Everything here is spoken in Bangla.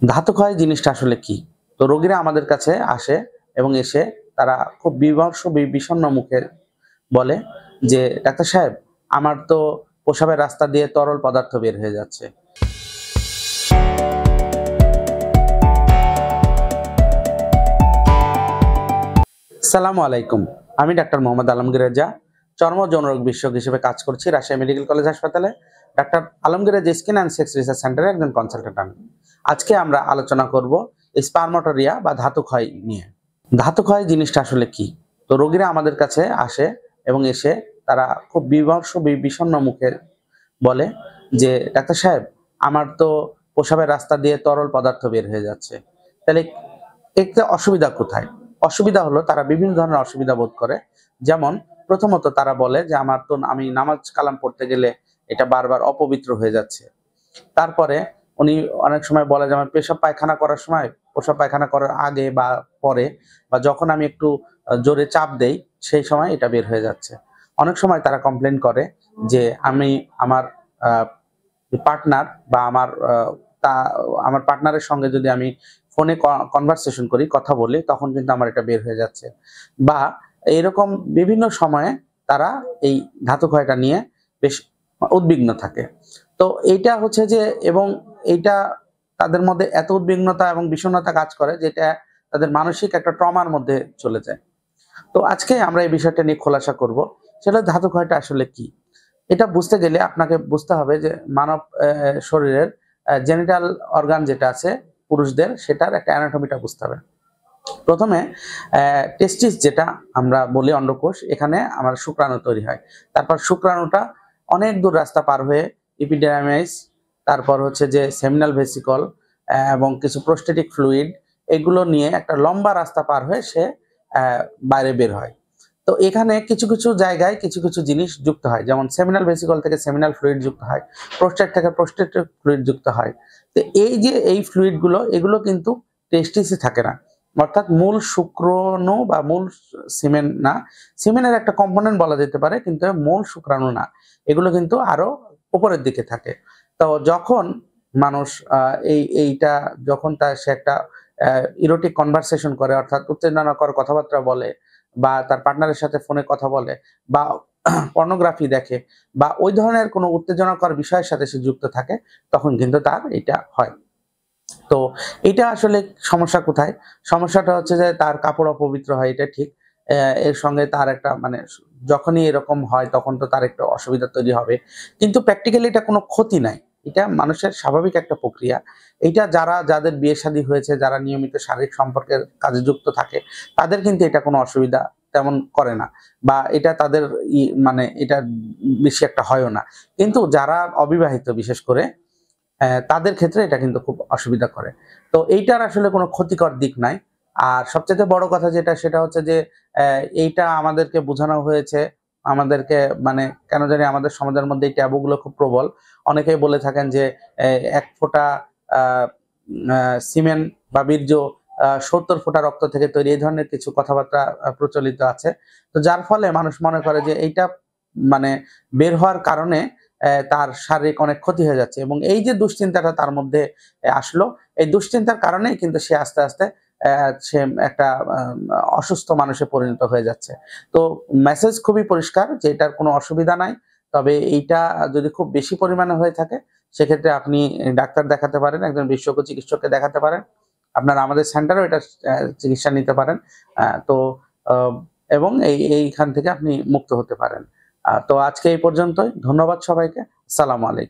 ধাতু ক্ষয় জিনিসটা আসলে কি? তো রোগীরা আমাদের কাছে আসে এবং এসে তারা খুব বিমর্ষ বিষণ্ণ মুখে বলে যে, "ডাক্তার সাহেব, আমার তো প্রস্রাবের রাস্তা দিয়ে তরল পদার্থ বের হয়ে যাচ্ছে।" আসসালামু আলাইকুম। আমি ডাক্তার মোহাম্মদ আলমগীর রেজা, চর্ম ও যৌনরোগ বিশেষজ্ঞ হিসেবে কাজ করছি রাজশাহী মেডিকেল কলেজ হাসপাতালে। Doctor Alamgir Reza skin and sex research সেন্টারের একজন কনসালটেন্ট আমি। আজকে আমরা আলোচনা করব স্পারমাটোরিয়া বা ধাতু ক্ষয় নিয়ে। ধাতু ক্ষয় জিনিসটা আসলে কি? তো রোগীরা আমাদের কাছে আসে এবং এসে তারা খুব বিমর্ষ বিষণ্ণ মুখে বলে যে, "ডাক্তার সাহেব, আমার তো প্রস্রাবের রাস্তা দিয়ে তরল পদার্থ বের হয়ে যাচ্ছে।" তাহলে এতে অসুবিধা কোথায়? অসুবিধা হলো তারা বিভিন্ন ধরনের অসুবিধা বোধ করে। যেমন প্রথমত তারা বলে যে, আমি নামাজ কালাম পড়তে গেলে এটা বারবার অপবিত্র হয়ে যাচ্ছে। তারপরে উনি অনেক সময় বলে যে, আমার পেশাব পায়খানা করার সময়, প্রস্রাব পায়খানা করার আগে বা পরে বা যখন আমি একটু জোরে চাপ দেই, সেই সময় এটা বের হয়ে যাচ্ছে। অনেক সময় তারা কমপ্লেইন করে যে, আমি আমার আ পার্টনার বা তা আমার পার্টনারের সঙ্গে যদি আমি ফোনে কনভারসেশন করি, কথা বলি, তখন কিন্তু আমার এটা বের হয়ে যাচ্ছে। বা এরকম বিভিন্ন সময়ে তারা এই ধাতু ক্ষয়টা নিয়ে বেশ উদ্বিগ্ন থাকে। তো এইটা হচ্ছে যে এবং এইটা তাদের মধ্যে এত উদ্বিগ্নতা এবং বিষণ্ণতা কাজ করে যেটা তাদের মানসিক একটা ট্রমার মধ্যে চলে যায়। তো আজকে আমরা এই বিষয়টা নিয়ে খোলাসা করব। সেটা ধাতু ক্ষয়টা আসলে কি? এটা বুঝতে গেলে আপনাকে বুঝতে হবে যে মানব শরীরের জেনিটাল অর্গান যেটা আছে পুরুষদের সেটার একটা অ্যানাটমিটা বুঝতে হবে। প্রথমে টেস্টিস যেটা আমরা বলি অন্ডকোষ, এখানে আমার শুক্রাণু তৈরি হয়। তারপর শুক্রাণুটা অনেক দূর রাস্তা পার হয়ে এপিডার্মিস, তারপর হচ্ছে যে সেমিনাল ভেসিকল এবং কিছু প্রোস্টেটিক ফ্লুইড, এগুলো নিয়ে একটা লম্বা রাস্তা পার হয়ে সে অ্যা বাইরে বের হয়। তো এখানে কিছু জায়গায় কিছু জিনিস যুক্ত হয়। যেমন সেমিনাল ভেসিকল থেকে সেমিনাল ফ্লুইড যুক্ত হয়। প্রোস্টেট থেকে প্রোস্টেটিক ফ্লুইড যুক্ত হয়। তো এই যে এই ফ্লুইড গুলো, এগুলো কিন্তু টেস্টিসে থাকে না। অর্থাৎ মূল শুক্রাণু বা মূল সিমেন না। সিমেনের একটা কম্পোনেন্ট বলা যেতে পারে, কিন্তু মূল শুক্রাণু না। এগুলো কিন্তু আরো উপরের দিকে থাকে। তো যখন মানুষ এইটা যখন সে একটা ইরোটিক কনভারসেশন করে, অর্থাৎ উত্তেজনাকর কথাবার্তা বলে বা তার পার্টনারের সাথে ফোনে কথা বলে বা পর্নোগ্রাফি দেখে বা ওই ধরনের কোনো উত্তেজনাকর বিষয়ের সাথে সে যুক্ত থাকে, তখন কিন্তু তার এটা হয়। তো এটা আসলে সমস্যা কোথায়? সমস্যাটা হচ্ছে যে তার কাপড় অপবিত্র হয়, এটা ঠিক। এর সঙ্গে তার একটা মানে যখনই এরকম হয় তখন তো তার একটা অসুবিধা তৈরি হবে। কিন্তু প্র্যাকটিক্যালি এটা কোনো ক্ষতি নাই। এটা মানুষের স্বাভাবিক একটা প্রক্রিয়া। এইটা যাদের বিয়ে-শাদী হয়েছে, যারা নিয়মিত শারীরিক সম্পর্কের কাজে যুক্ত থাকে, তাদের কিন্তু এটা কোনো অসুবিধা তেমন করে না। বা এটা তাদের মানে এটা বেশি একটা হয়ও না। কিন্তু যারা অবিবাহিত বিশেষ করে তাদের ক্ষেত্রে এটা কিন্তু খুব অসুবিধা করে। তো এইটার আসলে কোনো ক্ষতিকর দিক নাই। আর সবচাইতে বড় কথা যেটা সেটা হচ্ছে যে এইটা আমাদেরকে বোঝানো হয়েছে, আমাদেরকে মানে কেন জানি আমাদের সমাজের মধ্যে এই ট্যাবু গুলো খুব প্রবল। অনেকেই বলে থাকেন যে ১ ফোঁটা আ আ সিমেন্ট বা বীর্য ৭০ ফোঁটা রক্ত থেকে তৈরি, এই ধরনের কিছু কথাবার্তা প্রচলিত আছে। তো যার ফলে মানুষ মনে করে যে এইটা মানে বের হওয়ার কারণে তার শারীরিক অনেক ক্ষতি হয়ে যাচ্ছে এবং এই যে দুশ্চিন্তাটা তার মধ্যে আসলো, এই দুশ্চিন্তার কারণেই কিন্তু সে আস্তে আস্তে সে একটা অসুস্থ মানুষে পরিণত হয়ে যাচ্ছে। তো মেসেজ খুবই পরিষ্কার যে এটার কোনো অসুবিধা নাই। তবে এইটা যদি খুব বেশি পরিমাণে হয়ে থাকে, সেক্ষেত্রে আপনি ডাক্তার দেখাতে পারেন, একজন বিশেষজ্ঞ চিকিৎসককে দেখাতে পারেন। আপনারা আমাদের সেন্টারেও এটার চিকিৎসা নিতে পারেন। তো আ এবং এইখান থেকে আপনি মুক্ত হতে পারেন। তো আজকে এই পর্যন্তই। ধন্যবাদ সবাইকে। আসসালামু আলাইকুম।